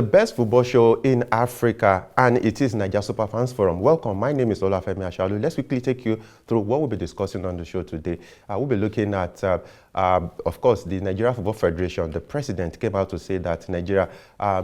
the best football show in Africa, and it is Nigeria Super Fans Forum. Welcome, my name is Olafemi Ashalu. Let's quickly take you through what we'll be discussing on the show today. We'll be looking at, of course, the Nigeria Football Federation. The president came out to say that Nigeria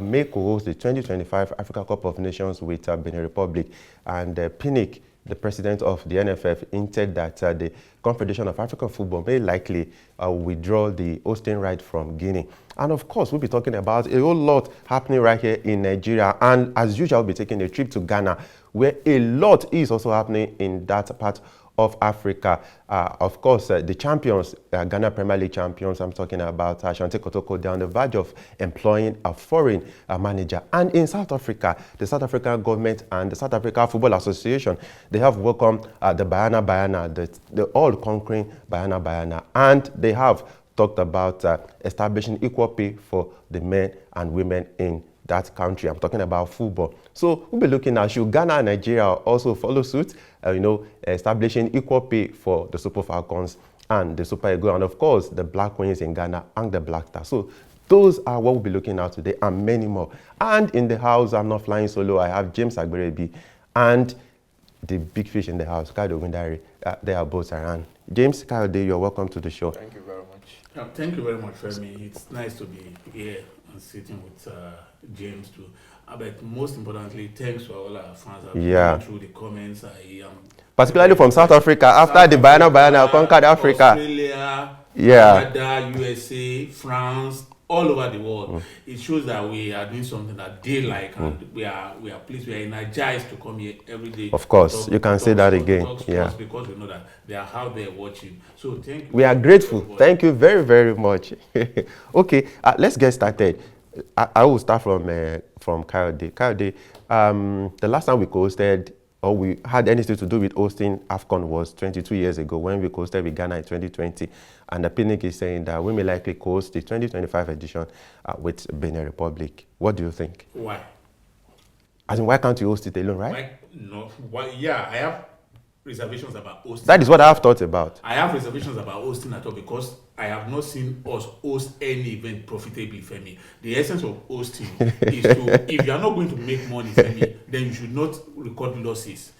may co-host the 2025 Africa Cup of Nations with Benin Republic, and Pinnick, the president of the NFF, hinted that the Confederation of African Football may likely withdraw the hosting right from Guinea. And of course, we'll be talking about a whole lot happening right here in Nigeria. And as usual, we'll be taking a trip to Ghana, where a lot is also happening in that part of Africa. Of course, the champions, Ghana Premier League champions, I'm talking about Ashanti Kotoko, they're on the verge of employing a foreign manager. And in South Africa, the South African government and the South Africa Football Association, they have welcomed the Bayana, the all-conquering Bayana. And they have talked about establishing equal pay for the men and women in that country. I'm talking about football. So we'll be looking at should Ghana and Nigeria also follow suit, establishing equal pay for the Super Falcons and the Super Eagles, and of course the Black Queens in Ghana and the Black Stars. So those are what we'll be looking at today and many more. And in the house, I'm not flying solo. I have James Agberebi and the big fish in the house, Kayode Windari. They are both around. James, Kayode, you're welcome to the show. Thank you very much. Thank you very much, Femi. It's nice to be here and sitting with James too. But most importantly, thanks to all our fans that have been through the comments. Particularly from South Africa, after the Bayana conquered Africa. Australia, Canada, USA, France, all over the world. It shows that we are doing something that they like, and we are pleased, we are energized to come here every day. Of course, you can say that again. Because we know that they are out there watching. So thank you. We are grateful. Thank you very, very much. Okay, let's get started. I will start from Kayode. Kayode, the last time we hosted, or we had anything to do with hosting AFCON was 22 years ago when we hosted with Ghana in 2020. And the Pinnick is saying that we may likely host the 2025 edition with Benin Republic. What do you think? Why? As in, why can't you host it alone, right? Why? No. Why? Yeah, I have reservations about hosting. That is what I have thought about. I have reservations about hosting at all because I have not seen us host any event profitably, Femi. The essence of hosting is to, if you are not going to make money, Femi, then you should not record losses.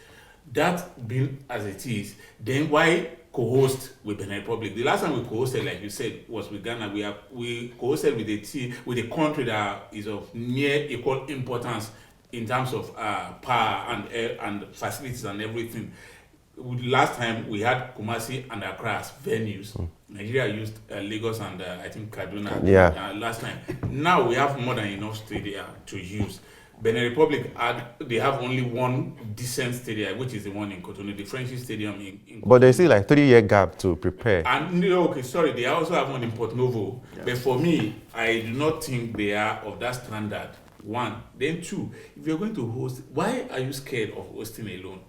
That being as it is, then why co-host with Benin Republic? The last time we co-hosted, like you said, was with Ghana. We co-hosted with a country that is of near equal importance in terms of power and facilities and everything. Last time we had Kumasi and Accra as venues. Nigeria used Lagos and I think Kaduna last time. Now we have more than enough stadia to use. Benin Republic they have only one decent stadium, which is the one in Cotonou, the French Stadium in Cotonou. But there's still like 3-year gap to prepare. And they also have one in Port Novo. Yeah. But for me, I do not think they are of that standard. One. Then two, if you're going to host, why are you scared of hosting alone?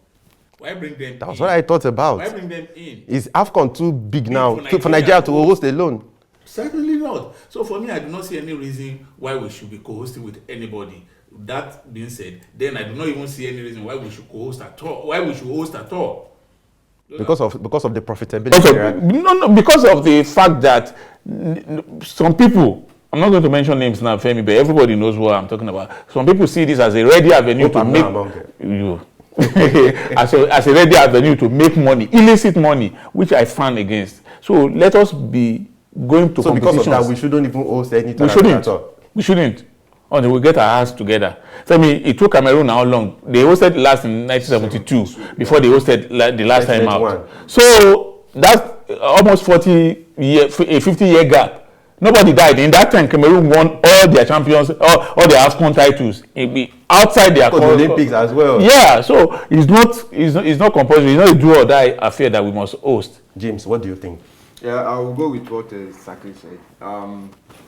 Why bring them in? That's what I thought about. Why bring them in? Is AFCON too big now for Nigeria to host alone? Certainly not. So for me, I do not see any reason why we should be co-hosting with anybody. That being said, then I do not even see any reason why we should co-host at all. Why we should host at all? Because of the profitability. No, because of the fact that some people, I'm not going to mention names now, Femi, but everybody knows what I'm talking about. Some people see this as a ready avenue to make as a ready avenue to make money, illicit money, which I fan against. So let us be going to competitions. So because of that, we shouldn't even host any tournament at all. We shouldn't. Until we get our hands together. Tell me, it took Cameroon how long? They hosted last in 1972 before they hosted the last time out. So that's almost a 50-year gap. Nobody died. In that time, Cameroon won all their champions, all their AFCON titles. Outside their Olympics as well. Yeah, so it's not compulsory. It's not a do or die affair that we must host. James, what do you think? Yeah, I will go with what Saki said.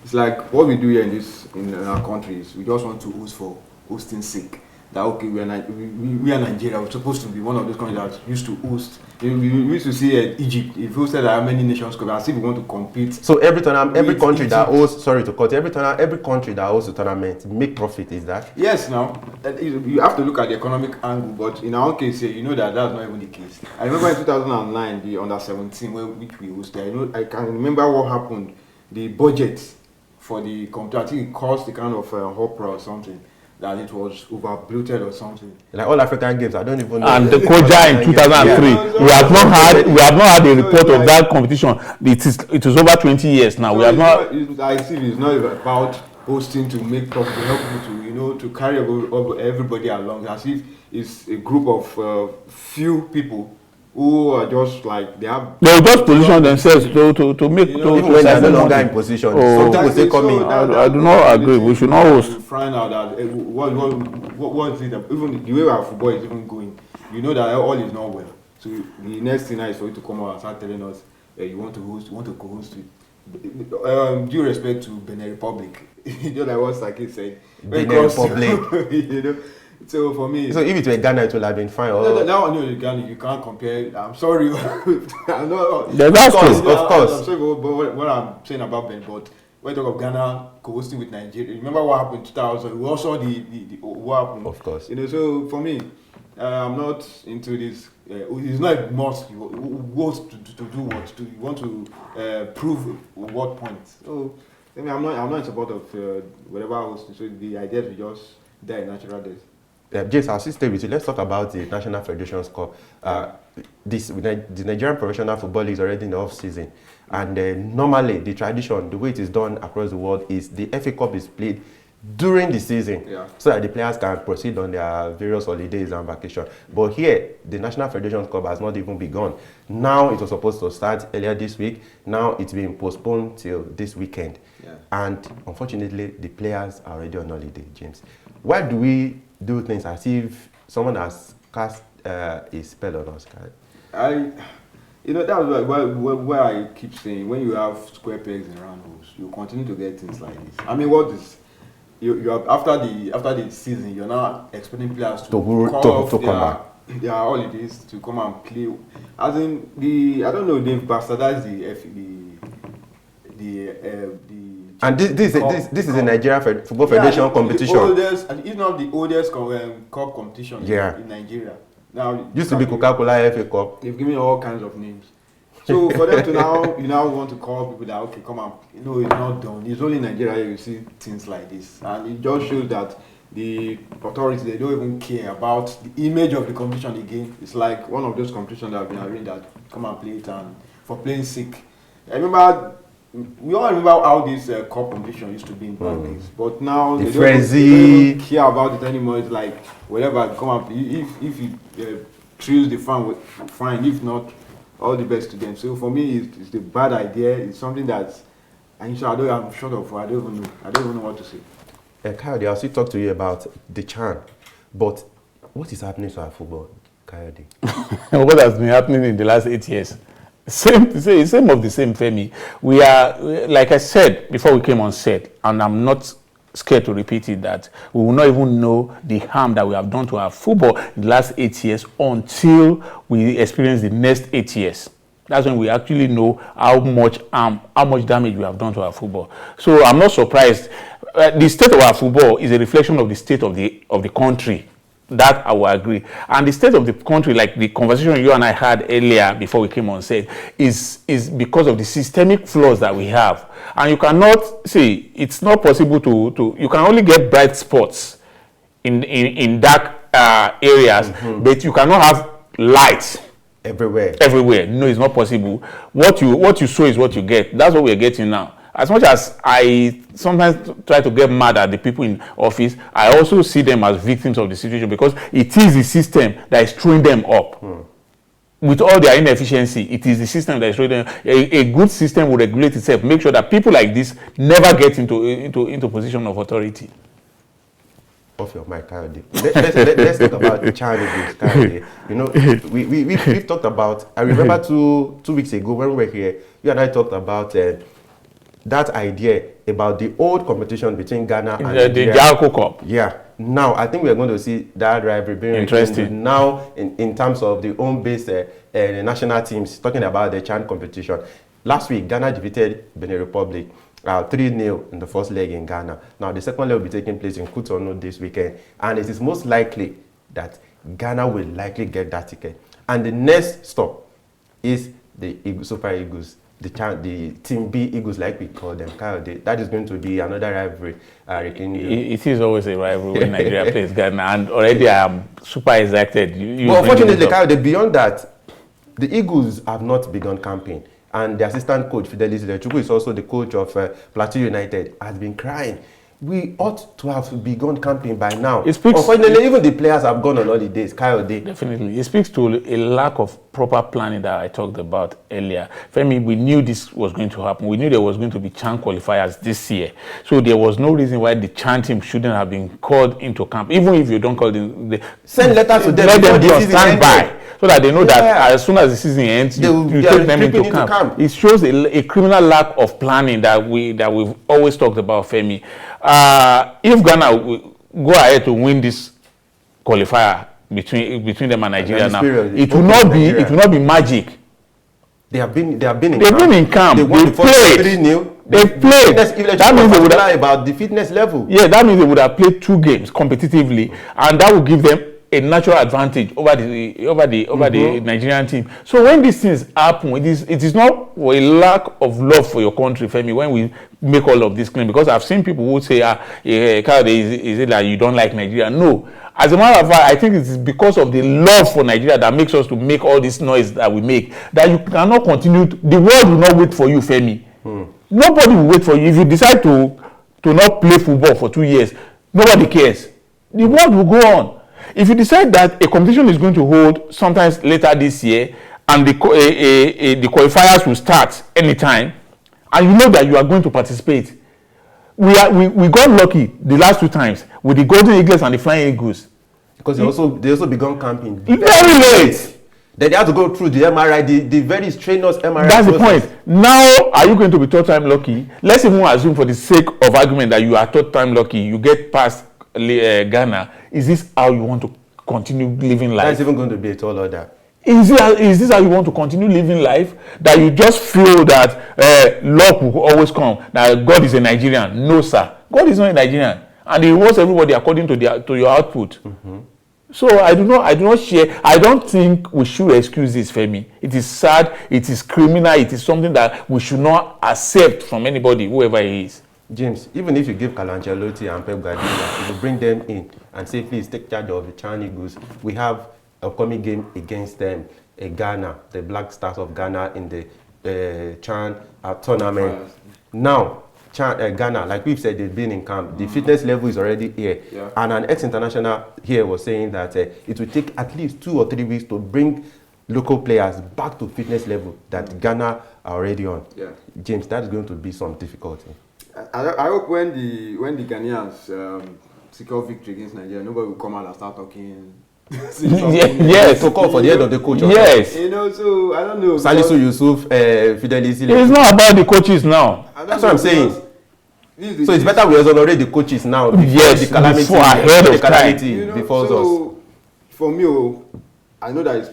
It's like what we do here in our countries. We just want to host for hosting's sake. That okay, we are Nigeria. We're supposed to be one of those countries that used to host. We used to see Egypt. If we hosted how many nations could, as if we want to compete. So every country that hosts, every country that hosts a tournament make profit. Is that? Yes. Now you have to look at the economic angle, but in our case, you know that's not even the case. I remember in 2009, the under-17 which we hosted. I can remember what happened. The budget for the computer. I think it caused the kind of opera or something, that it was over bloated or something. Like all African games, I don't even know. And the Koja in 2003, Yeah. we have not had a report of that competition. It is over 20 years now. So We have not. it's not about hosting to make profit, to help people to, to carry everybody along, as if it's a group of few people who are just like they will just position themselves to make even when they're no longer in position. Some people say come in. I do not agree. We should not host. Find out that what is it that even the way our football is even going, that all is not well. So the next thing is for you to come out and start telling us you want to host, you want to co-host it. Due respect to Benin Republic, just like what Saki said. Benin Republic. So for me, so if it were Ghana, it would have been fine. That one, Ghana, you can't compare. I'm sorry. I'm not. That's of course. I'm sorry about what I'm saying about Ben, but when you talk of Ghana co-hosting with Nigeria, remember what happened in 2000? We also saw the what happened. Of course. So for me, I'm not into this. It's not a must. You want to do what? You want to prove what point? So I mean, I'm not in support of whatever hosting. So the idea is we just die natural death. James, I'll still stay with you. Let's talk about the National Federations Cup. The Nigerian Professional Football League is already in the off-season. And normally, the tradition, the way it is done across the world is the FA Cup is played during the season, so that the players can proceed on their various holidays and vacation. But here, the National Federations Cup has not even begun. Now, it was supposed to start earlier this week. Now, it's been postponed till this weekend. And unfortunately, the players are already on holiday, James. Why do we do things as if someone has cast a spell on us? That's why I keep saying, when you have square pegs and round holes, you continue to get things like this. I mean, what is you have after the season, you're now expecting players to come back their holidays to come and play. As in I don't know, they've bastardized and this is a Nigerian Football Federation competition. It's not the oldest cup competition in Nigeria. Now used to be Coca-Cola FA Cup. They've given all kinds of names. So for them to now want to call people that okay, come on, it's not done. It's only in Nigeria you see things like this, and it just shows that the authorities, they don't even care about the image of the competition again. It's like one of those competitions that have been arranged that come and play it, and for playing sick. We all remember how this cup competition used to be in back days, but now they don't even care about it anymore. It's like whatever, come and play. If you choose the fine. If not, all the best to them. So for me, it's a bad idea. It's something that's, I'm short of. I don't even know what to say. Coyote, I'll still talk to you about the CHAN, but what is happening to our football, Coyote? What has been happening in the last 8 years? Same of the same, Femi. We are, like I said before we came on set, and I'm not scared to repeat it, that we will not even know the harm that we have done to our football in the last 8 years until we experience the next 8 years. That's when we actually know how much damage we have done to our football. So I'm not surprised. The state of our football is a reflection of the state of the country. That I will agree. And the state of the country, like the conversation you and I had earlier before we came on set, is because of the systemic flaws that we have. And you cannot see, it's not possible to you can only get bright spots in dark areas, but you cannot have light everywhere. No, it's not possible. What you sow is what you get. That's what we're getting now. As much as I sometimes try to get mad at the people in office, I also see them as victims of the situation, because it is the system that is throwing them up. With all their inefficiency, it is the system that is throwing them up. A good system will regulate itself, make sure that people like this never get into position of authority. Off your mic, Coyote. Let's talk about the CHAN Coyote. We've talked about, I remember two weeks ago when we were here, you and I talked about that idea about the old competition between Ghana and the Jalco Cup. Yeah. Now, I think we're going to see that rivalry being interesting now in terms of the home-based national teams, talking about the CHAN competition. Last week, Ghana defeated Benin Republic 3-0 in the first leg in Ghana. Now, the second leg will be taking place in Cotonou this weekend. And it is most likely that Ghana will likely get that ticket. And the next stop is the Super Eagles the Team B Eagles, like we call them, Kayode. That is going to be another rivalry. It is always a rivalry when Nigeria plays Ghana, and already I am super excited. But unfortunately, Kayode, beyond that, the Eagles have not begun camping. And the assistant coach, Fidelis Lechukwu, is also the coach of Plateau United, has been crying. We ought to have begun camping by now. Unfortunately, even the players have gone on holidays. Kayode. Definitely. It speaks to a lack of proper planning that I talked about earlier. Femi, we knew this was going to happen. We knew there was going to be CHAN qualifiers this year. So there was no reason why the CHAN team shouldn't have been called into camp. Even if you don't call them, send letters to them. Let them be on standby. So that they know that as soon as the season ends, you take them into camp. It shows a criminal lack of planning that we've always talked about, Femi. If Ghana will go ahead to win this qualifier between them and Nigeria now, it will not be magic. They've been in camp. They played. They've played. That means they would have about the fitness level. Yeah, that means they would have played 2 games competitively, and that will give them a natural advantage over the Nigerian team. So when these things happen, it is not for a lack of love for your country, Femi, when we make all of this claim. Because I've seen people who say, is it that you don't like Nigeria? No. As a matter of fact, I think it is because of the love for Nigeria that makes us to make all this noise that we make, that you cannot continue. The world will not wait for you, Femi. Nobody will wait for you. If you decide to not play football for 2 years, nobody cares. The world will go on. If you decide that a competition is going to hold sometimes later this year, and the qualifiers will start anytime, and you know that you are going to participate, we got lucky the last 2 times with the Golden Eagles and the Flying Eagles. Because they also began camping very late. Then they have to go through the MRI, the very strenuous MRI. That's process. The point. Now, are you going to be 3rd time lucky? Let's even assume, for the sake of argument, that you are 3rd time lucky. You get past Ghana. Is this how you want to continue living life? That's even going to be a tall order. Is this how you want to continue living life? That you just feel that luck will always come, that God is a Nigerian? No, sir. God is not a Nigerian, and He rewards everybody according to your output. So I do not share. I don't think we should excuse this, Femi. It is sad. It is criminal. It is something that we should not accept from anybody, whoever he is. James, even if you give Carlo Ancelotti and Pep Guardiola, if you bring them in and say, please take charge of the CHAN Eagles, we have a upcoming game against them, Ghana, the Black Stars of Ghana in the CHAN tournament. Now, Ghana, like we've said, they've been in camp. The fitness level is already here. Yeah. And an ex-international here was saying that it will take at least 2 or 3 weeks to bring local players back to fitness level that Ghana are already on. Yeah. James, that's going to be some difficulty. I hope when the Ghanaians secure victory against Nigeria, nobody will come out and start talking. Yes, to call for the head of the coach. Yes. So I don't know. Salisu Yusuf, Fidelis. It's not about the coaches now. That's what I'm saying. So it's better we exonerate the coaches now. Yes, the calamity, before ahead of calamity before us. For me, I know that it's,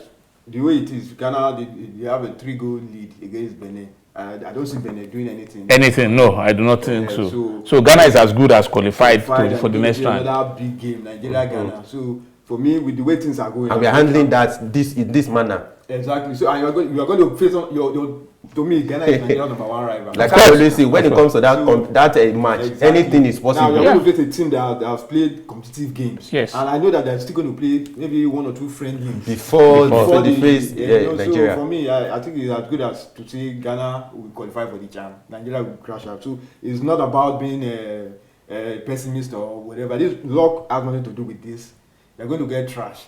the way it is, Ghana, they have a 3-goal lead against Benin. I don't see Benin doing anything. No, I do not think so. So Ghana is as good as qualified for the next round. Another big game, Nigeria-Ghana. So for me, with the way things are going, and we are handling that in this manner. Exactly. So you are going to face your to me, Ghana is Nigeria's number 1 rival. Like I always say, when it comes to that match, exactly. Anything is possible. Now we are going to face a team that has played competitive games. Yes. And I know that they're still going to play maybe 1 or 2 friendlies before they face Nigeria. So for me, I think it's as good as to say Ghana will qualify for the CHAN. Nigeria will crash out. So it's not about being a pessimist or whatever. This luck has nothing to do with this. They're going to get trashed.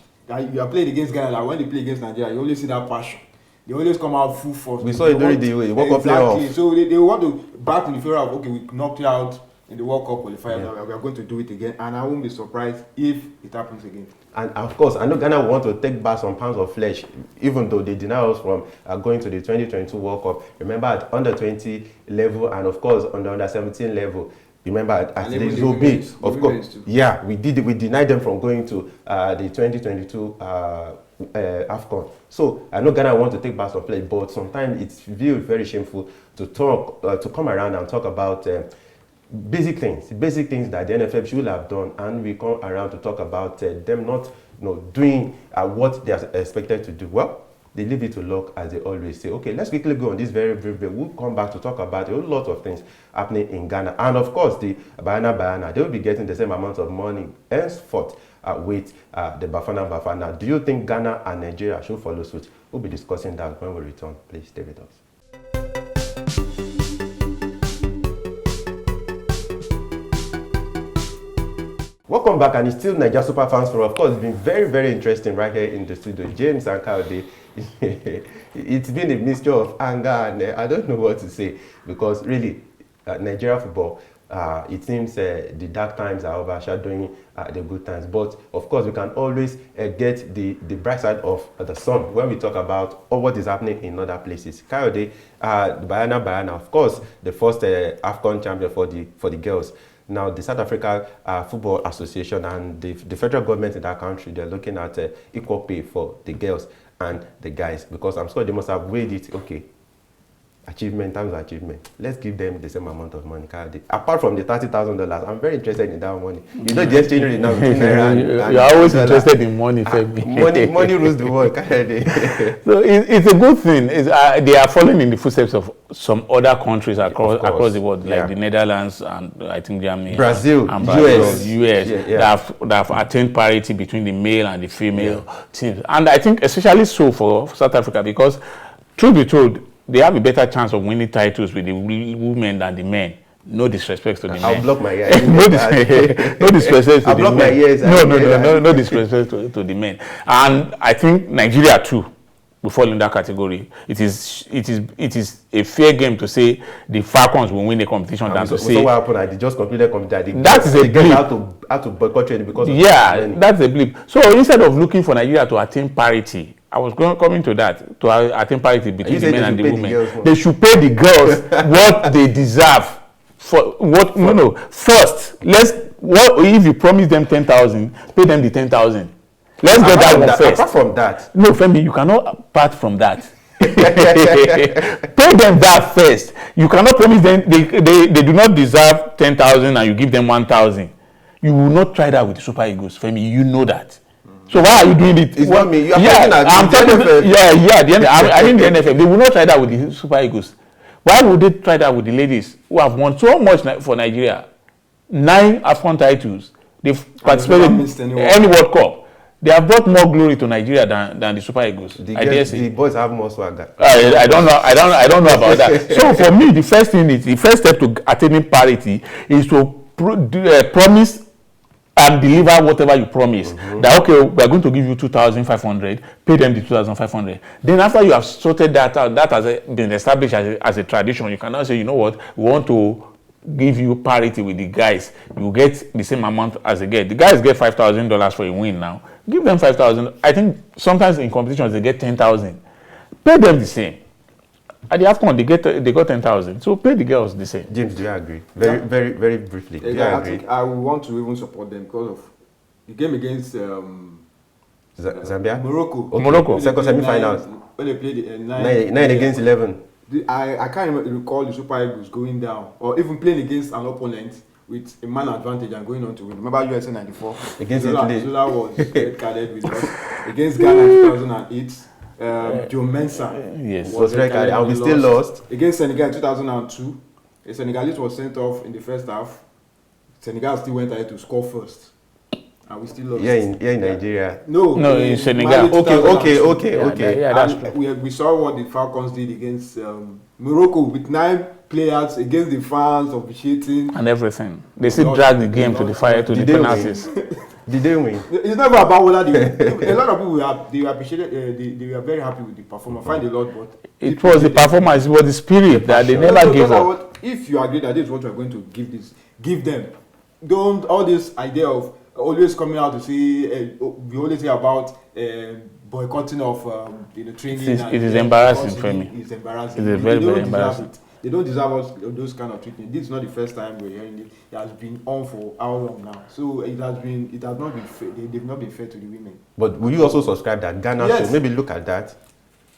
You are playing against Ghana. Like when they play against Nigeria, you only see that passion. They always come out full force. We saw it during the World Cup playoff. So they want to back in the favor of, okay, we knocked you out in the World Cup qualifier. Yeah. We are going to do it again, and I won't be surprised if it happens again. And of course, I know Ghana want to take back some pounds of flesh, even though they deny us from going to the 2022 World Cup. Remember, at under 20 level, and of course on the under 17 level. Remember, at the Zobe, of course, yeah, we denied them from going to the 2022 AFCON. So I know Ghana want to take back some play, but sometimes it's very shameful to talk, to come around and talk about basic things that the NFF should have done, and we come around to talk about them not doing what they are expected to do. Well, they leave it to luck, as they always say. Okay, let's quickly go on this very brief break. We'll come back to talk about a whole lot of things happening in Ghana. And of course, the Bafana, they will be getting the same amount of money henceforth with the Bafana. Do you think Ghana and Nigeria should follow suit? We'll be discussing that when we return. Please stay with us. Welcome back, and it's still Nigeria Super Fans Forum. Of course, it's been very, very interesting right here in the studio. James and Kaude, it's been a mixture of anger and I don't know what to say, because really, Nigeria football, it seems the dark times are overshadowing the good times. But of course, we can always get the bright side of the sun when we talk about what is happening in other places. Kaude, Bayana, of course, the first AFCON champion for the girls. Now, the South Africa Football Association and the federal government in that country, they're looking at equal pay for the girls and the guys, because I'm sure they must have weighed it. Okay, achievement times achievement. Let's give them the same amount of money. Apart from the $30,000, I'm very interested in that money. You know, the exchange rate now. You're always interested in money, Femi. Money rules the world. So it's a good thing. They are following in the footsteps of some other countries across the world, like the Netherlands and I think Germany, Brazil, and US, that have attained parity between the male and the female teams. And I think especially so for South Africa, because truth be told, they have a better chance of winning titles with the women than the men. No disrespect to the men. I'll block my ears. No disrespect to the men. I'll block my ears. No disrespect to the men. And I think Nigeria too will fall in that category. It is a fair game to say the Falcons will win the competition than to say. So what happened? I just completed competition. That is a blip. How to boycott training because of that's a blip. So instead of looking for Nigeria to attain parity, I was coming to that, to attain parity between the men and the women. They should pay the girls what they deserve. For what? No. First, if you promise them 10,000, pay them the 10,000. Let's get that one first. Apart from that, no, Femi, you cannot apart from that. Pay them that first. You cannot promise them they do not deserve 10,000 and you give them 1,000. You will not try that with the Super Eagles, Femi. You know that. So why are you doing it? It's not me. You are I'm talking about I mean the NFF. They will not try that with the Super Eagles. Why would they try that with the ladies who have won so much for Nigeria? 9 AFCON titles. They've participated in any World Cup. They have brought more glory to Nigeria than the Super Eagles. The boys have more swagger. I don't know about that. So for me, the first step to attaining parity is to promise and deliver whatever you promise. That okay, we are going to give you 2,500, pay them the 2,500. Then after you have sorted that out, that has been established as a tradition. You can now say, you know what, we want to give you parity with the guys. You get the same amount as they get. The guys get $5,000 for a win now. Give them 5,000. I think sometimes in competitions they get 10,000. Pay them the same. At the AFCON they got 10,000. So pay the girls the same. James, do you agree? Very, very briefly. Do you I agree? think I would want to even support them because of the game against Zambia? Morocco. Okay. Morocco. Second semi-finals. When they played 9 against 11. I can't recall the Super Eagles going down or even playing against an opponent with a man advantage and going on to win. Remember USA 94? Against Zola was red carded with us. Against Ghana in 2008. Joe Mensah was red carded and we still lost. Against Senegal in 2002. A Senegalese was sent off in the first half. Senegal still went ahead to score first. And we still lost. In Nigeria. No, in Senegal. Okay. Yeah, that's true. We saw what the Falcons did against Morocco with 9 players against the fans officiating and everything. They still drag the game to the fire to the penalties. Did they win? It's never about whether they win. A lot of people they appreciated. They were very happy with the performance. Find a lot, but it was the performance, it was the spirit that they never gave up. If you agree that this is what we're going to give them. Don't all this idea of always coming out to say we always hear about boycotting of training. It is embarrassing for me. It's embarrassing. It is very embarrassing. They don't deserve those kind of treatment. This is not the first time we're hearing it. It has been on for how long now? So it has not been fair. They've not been fair to the women. But will you also subscribe that Ghana should maybe look at that?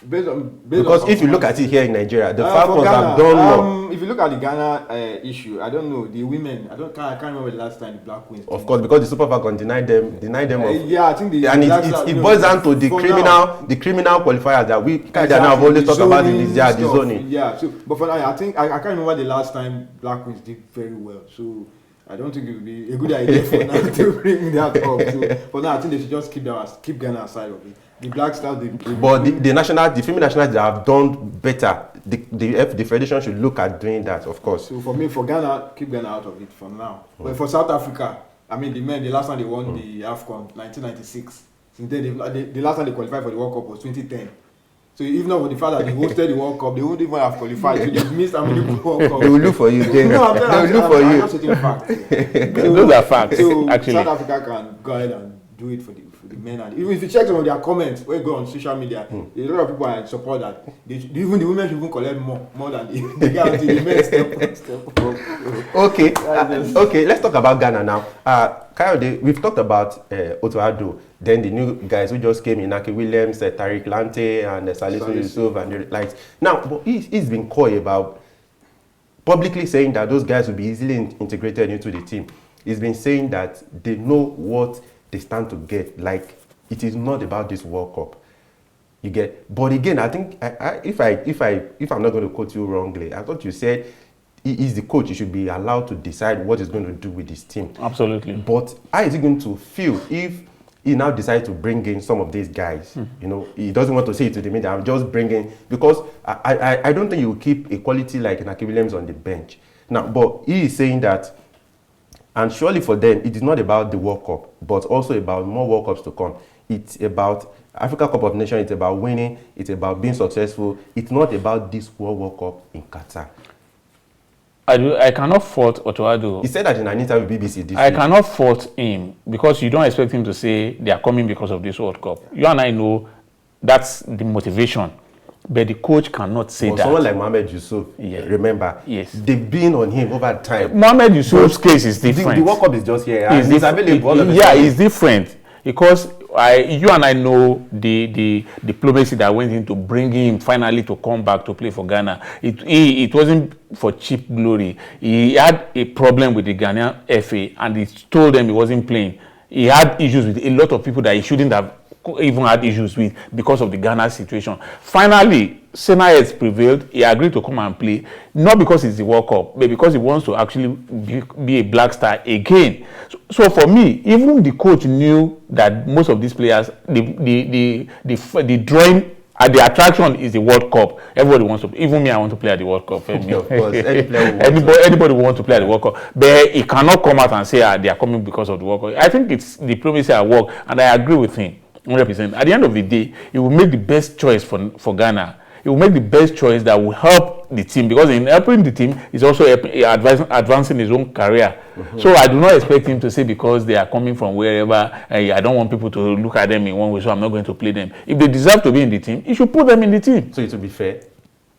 Because if you look at it here in Nigeria, the Falcons Ghana, have done more. If you look at the Ghana issue, I don't know the women. I can't remember the last time the Black Queens. Of course, because the Super Falcons denied them of. Yeah, I think and it boils down to the criminal qualifiers that we kind of have always talked about in this year, the zoning. Yeah, so but for now, I think I can't remember the last time Black Queens did very well. So I don't think it would be a good idea for now to bring that up. So for now, I think they should just keep Ghana aside of it. The Black Stars, but the female nationals that have done better, the federation should look at doing that, of course. So for me, for Ghana, keep Ghana out of it for now. But for South Africa, I mean, the last time they won the AFCON, 1996. Since then, the last time they qualified for the World Cup was 2010. So even though with the fact that they hosted the World Cup, they wouldn't even have qualified. So they missed how many World Cups. They will look for you. They will look for you. I'm just stating facts. Those are facts. So actually, South Africa can go ahead and do it for the men. And even if you check some of their comments, where you go on social media, a lot of people are in support that even the women should even collect more than the guys. The men step up. Okay, let's talk about Ghana now. Kayode, we've talked about Otto Addo, then the new guys who just came in, Naki Williams, Tariq Lante, and Salisu Yusuf, and the likes. Now, but he's been coy about publicly saying that those guys will be easily integrated into the team. He's been saying that they know what they stand to get. Like, it is not about this World Cup. You get, but again, I think if I'm not going to quote you wrongly, I thought you said he is the coach. He should be allowed to decide what he's going to do with his team. Absolutely. But how is he going to feel if he now decides to bring in some of these guys? You know, he doesn't want to say it to the media. I'm just bringing, because I don't think you will keep a quality like Naki Williams on the bench now. But he is saying that. And surely for them, it is not about the World Cup, but also about more World Cups to come. It's about Africa Cup of Nations, it's about winning, it's about being successful. It's not about this World Cup in Qatar. I cannot fault Otto Addo. He said that in an interview with BBC this I week. cannot fault him, because you don't expect him to say they are coming because of this World Cup. You and I know that's the motivation. But the coach cannot say that. Someone like Mohamed Yusuf, remember, they've been on him over time. Mohamed Yusuf's case is different. The World Cup is just here. It's available. It's different. Because you and I know the diplomacy that went into bringing him finally to come back to play for Ghana. It wasn't for cheap glory. He had a problem with the Ghanaian FA, and he told them he wasn't playing. He had issues with a lot of people that he shouldn't have even had issues with because of the Ghana situation. Finally, Senayet prevailed. He agreed to come and play, not because it's the World Cup, but because he wants to actually be a Black Star again. So for me, even the coach knew that most of these players, the drawing at the attraction is the World Cup. Everybody wants to. Even me, I want to play at the World Cup. Of course, anybody wants to play at the World Cup, but he cannot come out and say they are coming because of the World Cup. I think it's diplomacy at work, and I agree with him 100%. At the end of the day, he will make the best choice for Ghana. He will make the best choice that will help the team, because in helping the team, he's also advancing his own career. So I do not expect him to say because they are coming from wherever, I don't want people to look at them in one way, so I'm not going to play them. If they deserve to be in the team, he should put them in the team. So it will be fair.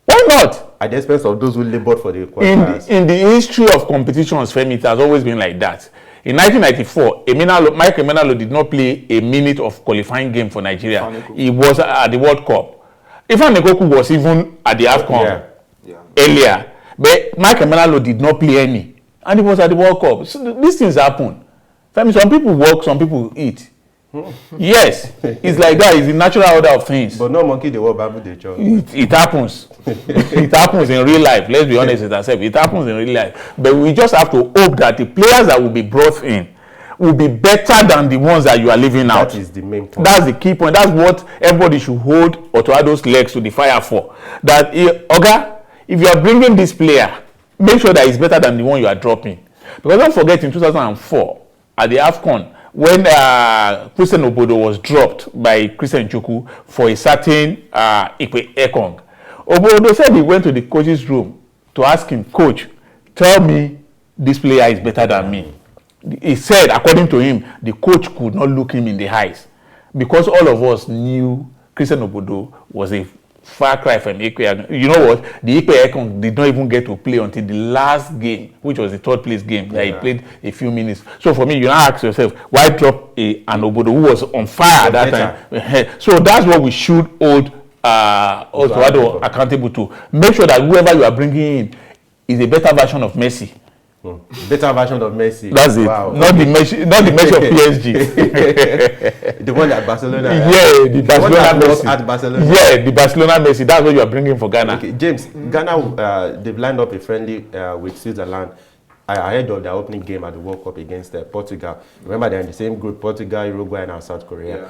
Why not? At the expense of those who labored for the qualifiers. In the history of competitions, Femi, it has always been like that. In 1994, Mike Emenalo did not play a minute of qualifying game for Nigeria. He was at the World Cup. Ifan Nekoku was even at the AFCON earlier. But Mike Emenalo did not play any. And he was at the World Cup. So these things happen. Femi, some people work, some people eat. Yes, it's like that. It's the natural order of things. But no monkey, they work Bible, they chop. It happens. It happens in real life. Let's be honest with ourselves. It happens in real life. But we just have to hope that the players that will be brought in will be better than the ones that you are leaving out. That is the main point. That's the key point. That's what everybody should hold Otto Addo's legs to the fire for. That, Oga, if you are bringing this player, make sure that he's better than the one you are dropping. Because don't forget, in 2004, at the AFCON, when Christian Obodo was dropped by Christian Chukwu for a certain Ikpe Ekong, Obodo said he went to the coach's room to ask him, Coach, tell me this player is better than me. He said, according to him, the coach could not look him in the eyes, because all of us knew Christian Obodo was a far cry from Ikpe. You know what? The Ikpe Ekong did not even get to play until the last game, which was the third place game that he played a few minutes. So for me, you now ask yourself, why drop an Obodo who was on fire at that time? So that's what we should hold also accountable to. Make sure that whoever you are bringing in is a better version of Messi. Better version of Messi. That's it. Wow. Not the Messi of PSG. The one at Barcelona. Yeah, the Barcelona Messi. Messi. At Barcelona. Yeah, the Barcelona Messi. That's what you are bringing for Ghana. Okay, James, Ghana, they've lined up a friendly with Switzerland ahead of their opening game at the World Cup against Portugal. Remember, they're in the same group: Portugal, Uruguay, and South Korea. Yeah.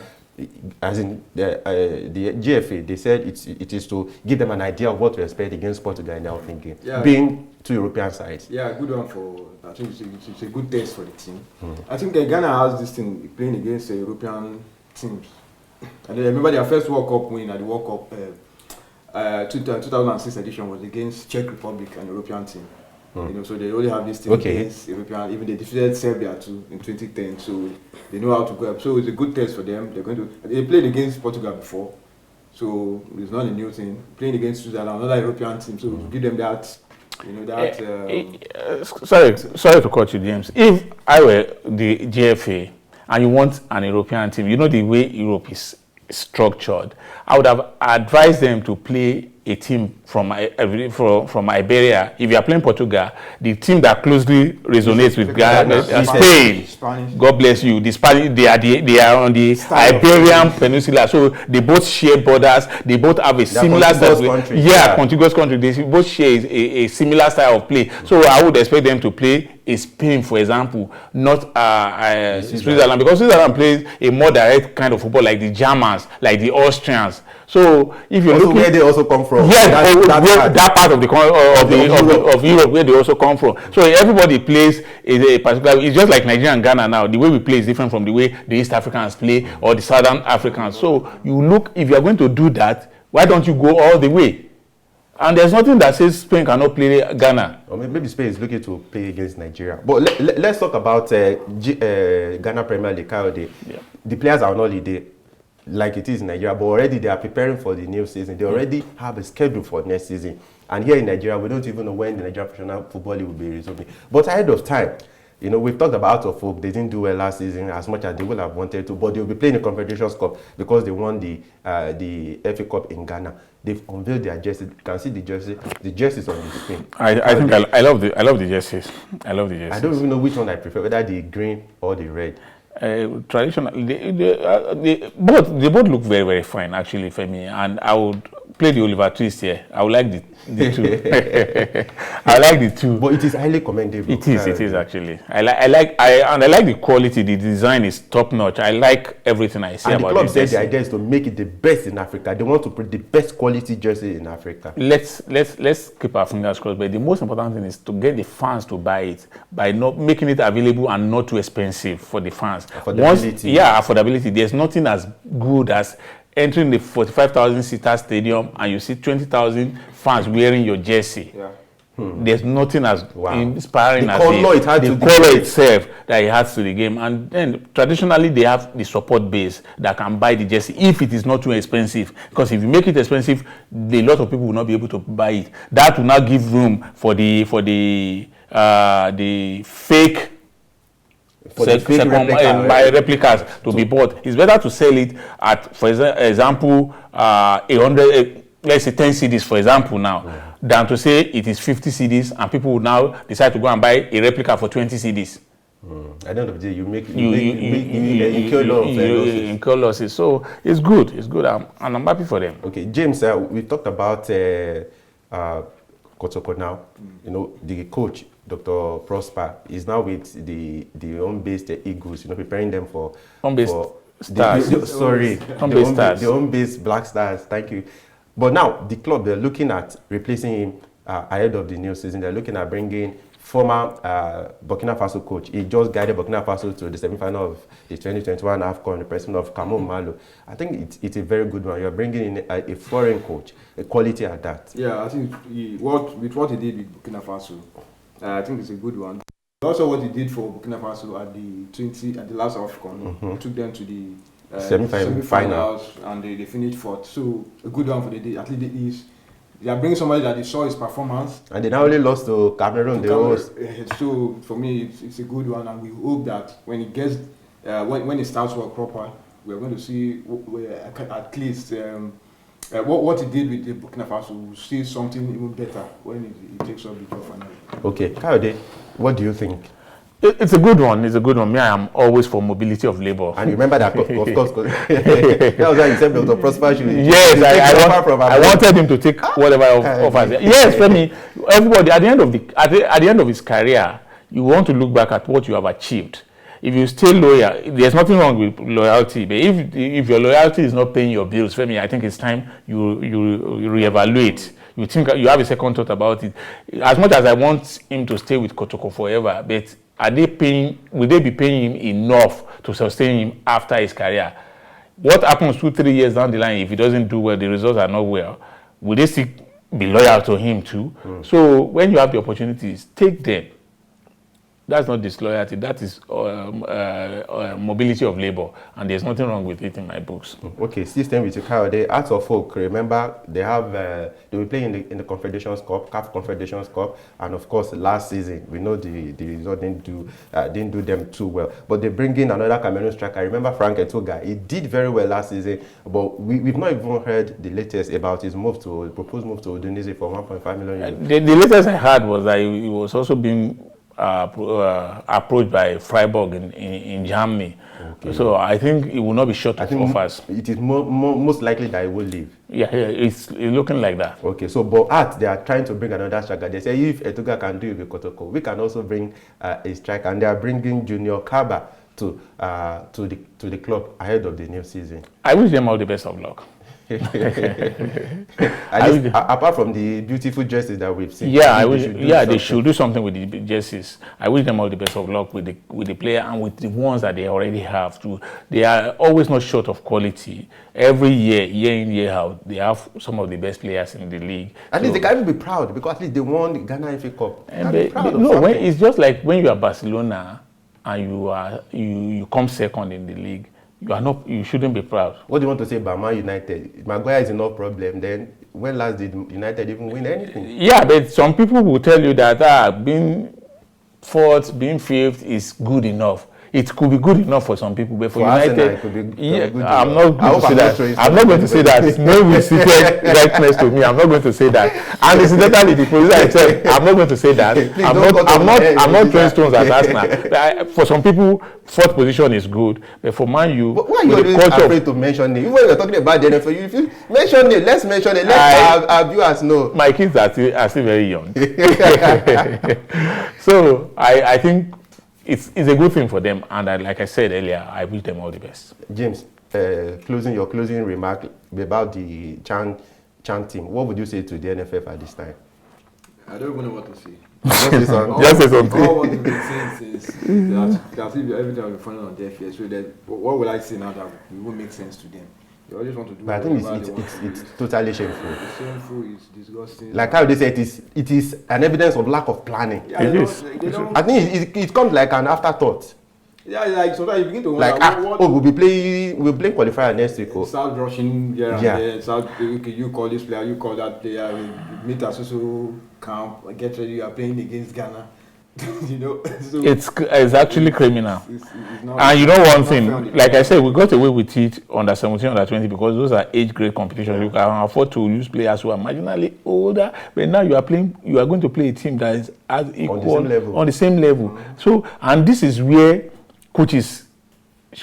As in the GFA, they said it is to give them an idea of what to expect against Portugal in their opening game, being two European sides. Yeah, good one for. I think it's a good test for the team. I think Ghana has this thing playing against European teams. And I remember their first World Cup win at the World Cup 2006 edition was against Czech Republic, an European team. You know, so they already have this team against European. Even they defeated Serbia too in 2010, so they know how to go up. So it's a good test for them. They played against Portugal before, so it's not a new thing. Playing against Switzerland, another European team, so give them that. You know that. Sorry to cut you, James. If I were the GFA and you want an European team, you know the way Europe is structured, I would have advised them to play a team from Iberia. If you are playing Portugal, the team that closely resonates with Spain. Spanish. God bless you. The Spanish, they are on the Iberian Peninsula, so they both share borders. They both have a similar style. Contiguous country. They both share a similar style of play. So I would expect them to play a Spain, for example, not Switzerland, because Switzerland plays a more direct kind of football, like the Germans, like the Austrians. So if you're looking where they also come from, that part of Europe where they also come from. So everybody plays a particular. It's just like Nigeria and Ghana now. The way we play is different from the way the East Africans play or the Southern Africans. So you look, if you are going to do that, why don't you go all the way? And there's nothing that says Spain cannot play Ghana. Or maybe Spain is looking to play against Nigeria. But let's talk about Ghana Premier League. The players are on holiday, like it is in Nigeria, but already they are preparing for the new season. They already have a schedule for next season. And here in Nigeria, we don't even know when the Nigerian Professional Football League will be resuming. But ahead of time, you know, we've talked about Out of Hope. They didn't do well last season as much as they would have wanted to, but they'll be playing the Confederations Cup because they won the FA Cup in Ghana. They've unveiled their jerseys. You can see the jersey. The jerseys on the screen. I think I love the jerseys. I love the jerseys. I don't even know which one I prefer, whether the green or the red. Traditional, they both look very, very fine, actually, for me. And I would play the Oliver Twist here. I would like the two. I like the two. But it is highly commendable. It is actually. I like the quality. The design is top notch. I like everything I see about it. And the club said the idea is to make it the best in Africa. They want to put the best quality jersey in Africa. Let's keep our fingers crossed. But the most important thing is to get the fans to buy it by not making it available and not too expensive for the fans. Affordability. Affordability. There's nothing as good as entering the 45,000 seater stadium and you see 20,000 fans wearing your jersey. There's nothing as inspiring as the color itself that it adds to the game. And then traditionally they have the support base that can buy the jersey if it is not too expensive. Because if you make it expensive, a lot of people will not be able to buy it. That will not give room for the fake replicas to be bought. It's better to sell it at, for example, 100, let's say 10 CDs, for example, now, than to say it is 50 CDs and people will now decide to go and buy a replica for 20 CDs. At the end of the day, you incur losses. So it's good. It's good, and I'm happy for them. Okay, James, we talked about Kotoko now. You know, the coach, Dr. Prosper, is now with the home-based Eagles, you know, preparing them for home-based Stars. The home-based Black Stars. Thank you. But now the club, they're looking at replacing him ahead of the new season. They're looking at bringing former Burkina Faso coach. He just guided Burkina Faso to the semi-final of the 2021 AFCON, the president of Kamon Malo. I think it's a very good one. You're bringing in a foreign coach, a quality at that. Yeah, I think with what he did with Burkina Faso, I think it's a good one. Also, what he did for Burkina Faso at the last AFCON, took them to the semi-finals, and they finished fourth. So a good one for the day. At least they are bringing somebody that they saw his performance. And they now only lost to Cameroon. So for me, it's a good one, and we hope that when it gets when it starts work proper, we are going to see at least what he did with the Burkina Faso, will see something even better when he takes up the job finally. Okay, Kayode, what do you think? It's a good one. It's a good one. Me, I am always for mobility of labor. And you remember that, of course, that was why you said Dr. Prosper should. Yes, I wanted him to take whatever offers. Yes, Femi. Everybody at the end of his career, you want to look back at what you have achieved. If you stay loyal, there's nothing wrong with loyalty. But if your loyalty is not paying your bills, Femi, I think it's time you reevaluate. You think you have a second thought about it. As much as I want him to stay with Kotoko forever, but will they be paying him enough to sustain him after his career? What happens 2-3 years down the line if he doesn't do well, the results are not well? Will they still be loyal to him too? So when you have the opportunities, take them. That's not disloyalty. That is mobility of labor, and there's nothing wrong with it in my books. Okay, system with Kayode. Arts of Folk, remember they will play in the Confederations Cup, CAF Confederations Cup, and of course last season we know the result didn't do them too well. But they bring in another Cameroon striker. I remember Frank Etuga. He did very well last season, but we've not even heard the latest about his proposed move to Udinese for 1.5 million euros. The latest I heard was that he was also being approached by Freiburg in Germany. Okay. So I think it will not be short of offers. It is most likely that he will leave. Yeah, it's looking like that. Okay, so but they are trying to bring another striker. They say if Etuga can do it with Kotoko, we can also bring a striker, and they are bringing Junior Kaba to the club ahead of the new season. I wish them all the best of luck. Apart from the beautiful jerseys that we've seen, they should do something with the jerseys. I wish them all the best of luck with the player and with the ones that they already have too. They are always not short of quality. Every year in, year out, they have some of the best players in the league. At least they can even be proud because at least they won the Ghana FA Cup. It's just like when you are Barcelona and you come second in the league. You shouldn't be proud. What do you want to say about Man United? Maguire is no problem. Then when last did United even win anything? Yeah, but some people will tell you that being fourth, being fifth is good enough. It could be good enough for some people, but for United, Arsenal, it could be good enough. I'm not going to say that. I'm not going to say that. No one seated right next to me. I'm not going to say that. And incidentally, the producer himself, I'm not going to say that. I'm not throwing stones at Arsenal. For some people, fourth position is good, but for Man U, why are you always afraid to mention it? Even when you're talking about the NFL, if you mention it, let's mention it. Let our viewers know. My kids are still very young, so I think. It's a good thing for them, and like I said earlier, I wish them all the best. James, your closing remark about the chanting. What would you say to the NFF at this time? I don't even know what to say. Just say something. All what it makes sense is that everything will be falling on deaf ears. So what will I say now that it won't make sense to them? They always want to do. But I think it's totally shameful. It's shameful. It's disgusting. Like how they say it is an evidence of lack of planning. Yeah, it is. I think it comes like an afterthought. Yeah, like sometimes you begin to wonder. Like we'll play qualifier next week. Start rushing here and there. Start you call this player, you call that player. We meet at social camp. Get ready. You are playing against Ghana. You know, so it's actually criminal. It's not, and you know one thing, like I said, we got away with it under 17, under 20 because those are age grade competitions. You can afford to use players who are marginally older, but now you are going to play a team that is as equal on the same level. Mm-hmm. So, and this is where coaches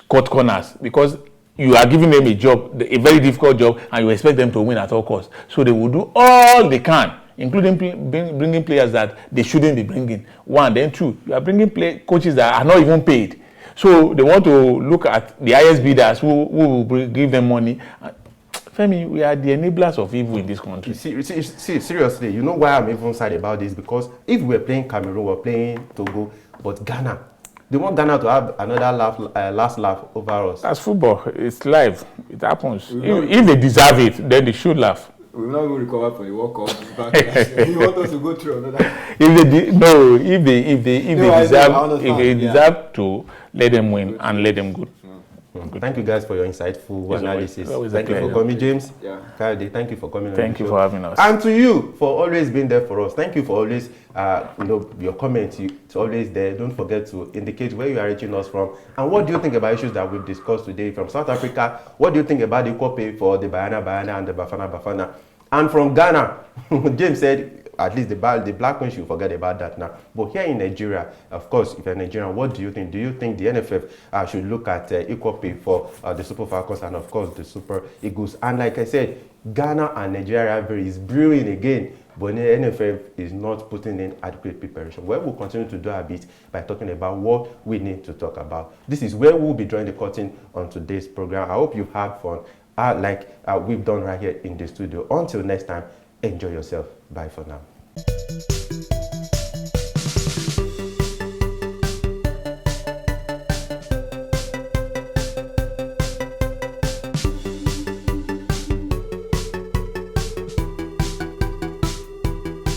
cut corners because you are giving them a very difficult job, and you expect them to win at all costs. So they will do all they can, including bringing players that they shouldn't be bringing. One, then two, you are bringing coaches that are not even paid. So they want to look at the highest bidders who will give them money. Femi, we are the enablers of evil in this country. See, seriously, you know why I'm even sad about this? Because if we're playing Cameroon, we're playing Togo, but Ghana, they want Ghana to have another last laugh over us. That's football. It's live. It happens. If they deserve it, then they should laugh. We will not even recover for the World Cup. You want us to go through another? If they deserve to, let them win and let them go. Thank you guys for your insightful analysis. Always thank you for coming, James. Yeah. Kayode, thank you for coming. Thank you for having us. And to you for always being there for us. Thank you for always, your comments. It's always there. Don't forget to indicate where you are reaching us from and what do you think about issues that we've discussed today. From South Africa, what do you think about the equal pay for the Bafana and the Bafana? And from Ghana, James said, at least the black queen should forget about that now. But here in Nigeria, of course, if you're Nigerian, what do you think? Do you think the NFF should look at equal pay for the Super Falcons and, of course, the Super Eagles? And like I said, Ghana and Nigeria rivalry is brewing again, but the NFF is not putting in adequate preparation. Well, we'll continue to do a bit by talking about what we need to talk about. This is where we'll be drawing the curtain on today's program. I hope you had fun, like we've done right here in the studio. Until next time, enjoy yourself. Bye for now.